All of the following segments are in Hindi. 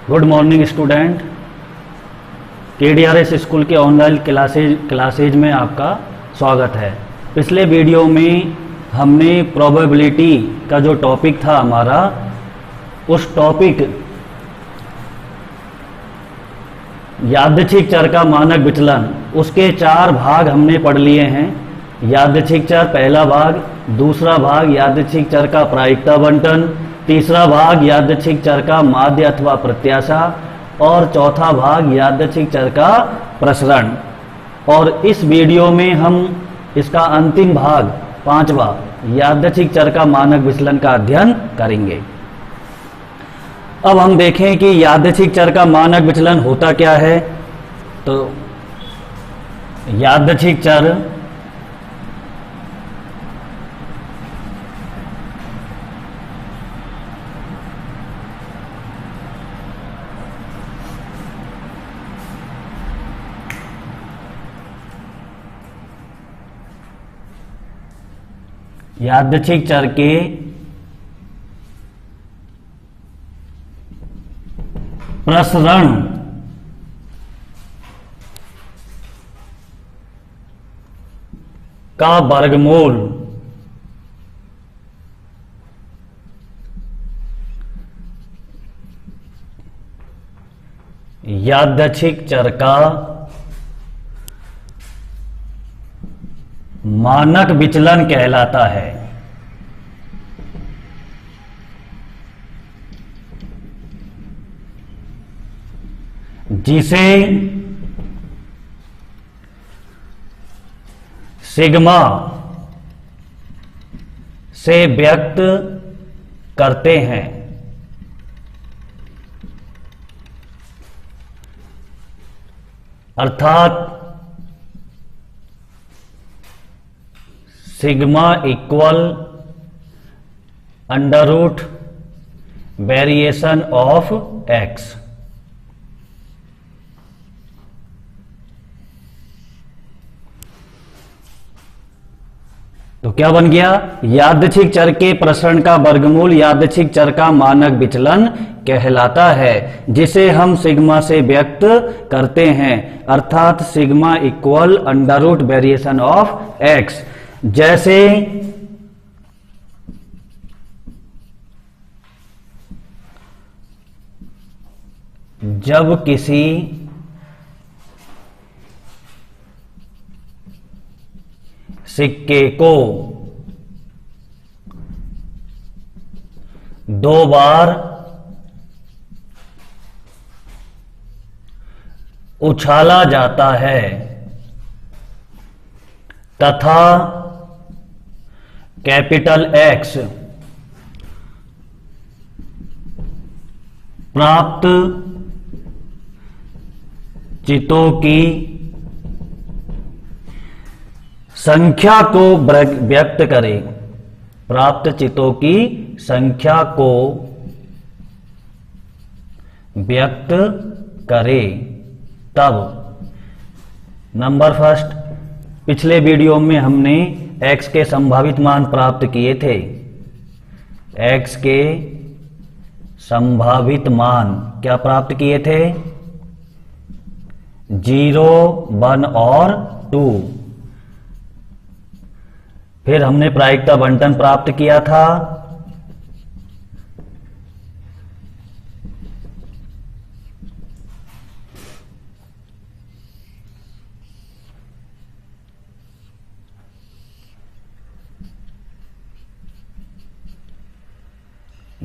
Good morning student. KDRS school के ऑनलाइन क्लासेज में आपका स्वागत है। पिछले वीडियो में हमने प्रोबेबिलिटी का जो टॉपिक था हमारा, उस टॉपिक यादृच्छिक चर का मानक विचलन, उसके 4 भाग हमने पढ़ लिए हैं। यादृच्छिक चर पहला भाग, दूसरा भाग यादृच्छिक चर का प्रायिकता बंटन, तीसरा भाग यादृच्छिक चर का माध्य अथवा प्रत्याशा और चौथा भाग यादृच्छिक चर का प्रसरण। और इस वीडियो में हम इसका अंतिम भाग 5वां यादृच्छिक चर का मानक विचलन का अध्ययन करेंगे। अब हम देखें कि यादृच्छिक चर का मानक विचलन होता क्या है। तो यादृच्छिक चर यादृच्छिक चर के प्रसरण का वर्गमूल यादृच्छिक चर का मानक विचलन कहलाता है। जिसे सिग्मा से व्यक्त करते हैं। अर्थात sigma equal under root variation of X. तो क्या बन गया? यादृच्छिक चर के प्रसरण का वर्गमूल यादृच्छिक चर का मानक विचलन कहलाता है, जिसे हम सिग्मा से व्यक्त करते हैं। अर्थात sigma equal under root variation of X. जैसे जब किसी सिक्के को 2 बार उछाला जाता है तथा कैपिटल X प्राप्त चितों की संख्या को व्यक्त करे, प्राप्त चितों की संख्या को व्यक्त करे, तब नंबर फर्स्ट, पिछले वीडियो में हमने x के संभावित मान प्राप्त किए थे। x के संभावित मान क्या प्राप्त किए थे? 0, 1 और 2। फिर हमने प्रायिकता बंटन प्राप्त किया था।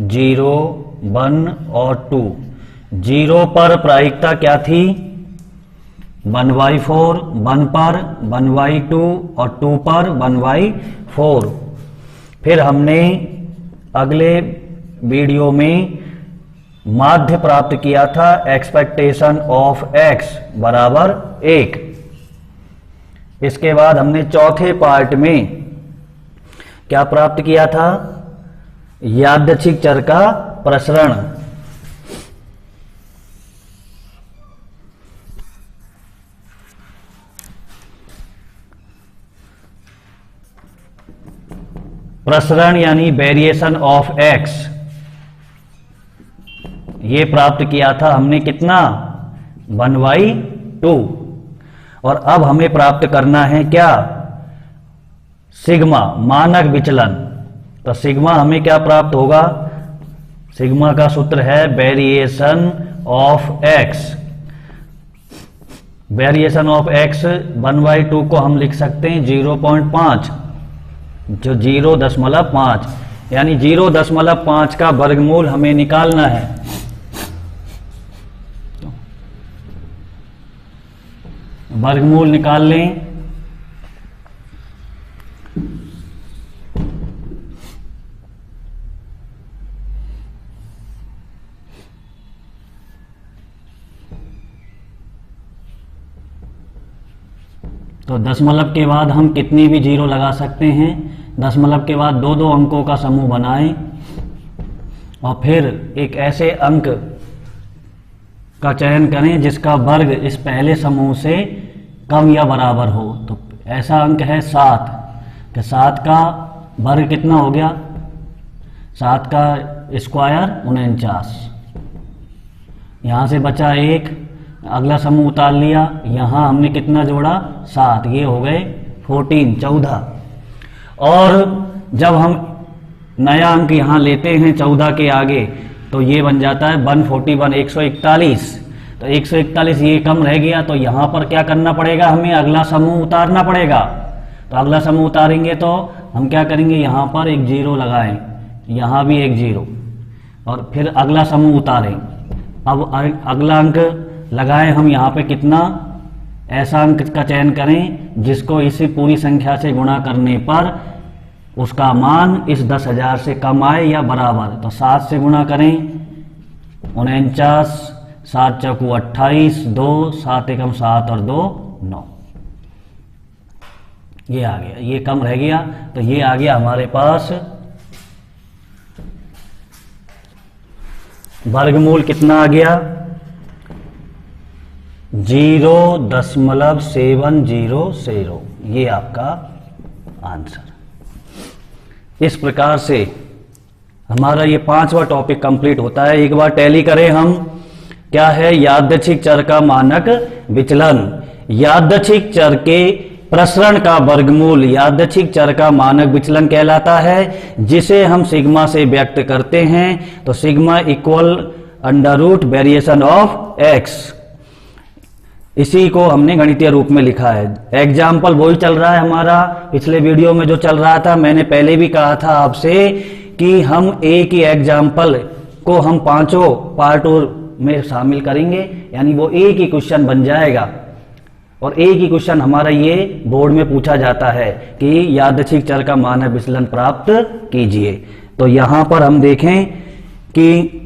जीरो, 1 और 2। 0 पर प्रायिकता क्या थी? 1/4, 1 पर 1/2 और 2 पर 1/4। फिर हमने अगले वीडियो में माध्य प्राप्त किया था, एक्सपेक्टेशन ऑफ x बराबर 1। इसके बाद हमने चौथे पार्ट में क्या प्राप्त किया था? यादृच्छिक चर का प्रसरण। प्रसरण यानी वेरिएशन ऑफ एक्स। ये प्राप्त किया था हमने कितना 1/2। और अब हमें प्राप्त करना है क्या, सिग्मा मानक विचलन। तो सिग्मा हमें क्या प्राप्त होगा, सिग्मा का सूत्र है variation of x. Variation of x 1/2 को हम लिख सकते हैं 0.5, जो 0.5 यानी 0.5 का वर्गमूल हमें निकालना है। वर्गमूल निकाल लें। तो दशमलव के बाद हम कितनी भी जीरो लगा सकते हैं। दशमलव के बाद दो दो अंकों का समूह बनाएं और फिर एक ऐसे अंक का चयन करें जिसका वर्ग इस पहले समूह से कम या बराबर हो। तो ऐसा अंक है 7, कि 7 का वर्ग कितना हो गया, 7 का स्क्वायर 49। यहाँ से बचा 1, अगला समूह उतार लिया, यहाँ हमने कितना जोड़ा 7, ये हो गए 14। और जब हम नया अंक यहाँ लेते हैं 14 के आगे तो ये बन जाता है 141, 141। तो 141 ये कम रह गया, तो यहाँ पर क्या करना पड़ेगा, हमें अगला समूह उतारना पड़ेगा। तो अगला समूह उतारेंगे तो हम क्या करेंगे, यहाँ पर एक 0 लगाएं, यहाँ भी एक 0, और फिर अगला समूह उतारें। अब अगला अंक लगाएं हम यहाँ पे कितना, ऐसा अंक का चयन करें जिसको इसी पूरी संख्या से गुणा करने पर उसका मान इस 10,000 से कम आए या बराबर। तो 7 से गुणा करें 49, 7 चौकू 28, 2 7 एकम 7 और 2 9, ये आ गया, ये कम रह गया। तो ये आ गया हमारे पास वर्गमूल कितना आ गया, 0.700। ये आपका आंसर। इस प्रकार से हमारा ये 5वां टॉपिक कंप्लीट होता है। एक बार टैली करें हम, क्या है, यादृच्छिक चर का मानक विचलन। यादृच्छिक चर के प्रसरण का वर्गमूल यादृच्छिक चर का मानक विचलन कहलाता है, जिसे हम सिग्मा से व्यक्त करते हैं। तो sigma equal under root variation of X, इसी को हमने गणितीय रूप में लिखा है। एग्जाम्पल वही चल रहा है हमारा, पिछले वीडियो में जो चल रहा था। मैंने पहले भी कहा था आपसे कि हम एक ही एग्जाम्पल को हम 5 पार्टों में शामिल करेंगे, यानी वो एक ही क्वेश्चन बन जाएगा। और एक ही क्वेश्चन हमारा ये बोर्ड में पूछा जाता है कि यादृच्छिक चर का मानक विचलन प्राप्त कीजिए। तो यहां पर हम देखें कि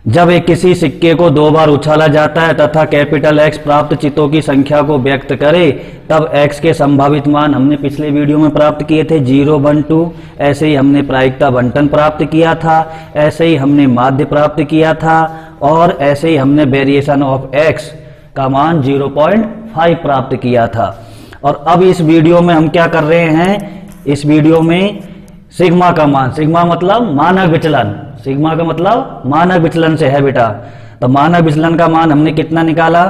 जब एक किसी सिक्के को 2 बार उछाला जाता है तथा कैपिटल एक्स प्राप्त चितों की संख्या को व्यक्त करे, तब एक्स के संभावित मान हमने पिछले वीडियो में प्राप्त किए थे 0, 1, 2। ऐसे ही हमने प्रायिकता बंटन प्राप्त किया था, ऐसे ही हमने माध्य प्राप्त किया था, और ऐसे ही हमने वेरिएशन ऑफ एक्स का मान 0.5 प्राप्त किया था। और अब इस वीडियो में हम क्या कर रहे हैं, इस वीडियो में सिग्मा का मान, सिग्मा मतलब मानक विचलन, सिग्मा का मतलब मानक विचलन से है बेटा। तो मानक विचलन का मान हमने कितना निकाला,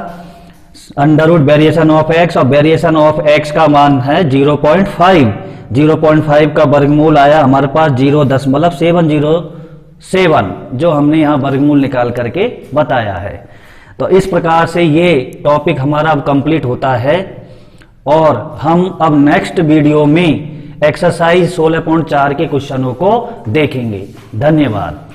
under root variation of X, और वेरिएशन ऑफ एक्स का मान है 0.5। 0.5 का वर्गमूल आया हमारे पास 0.707, जो हमने यहाँ वर्गमूल निकाल करके बताया है। तो इस प्रकार से ये टॉपिक हमारा अब कंप्लीट होता है, और हम अब नेक्स्ट वीडियो में एक्सरसाइज 16.4 के क्वेश्चनों को देखेंगे। धन्यवाद।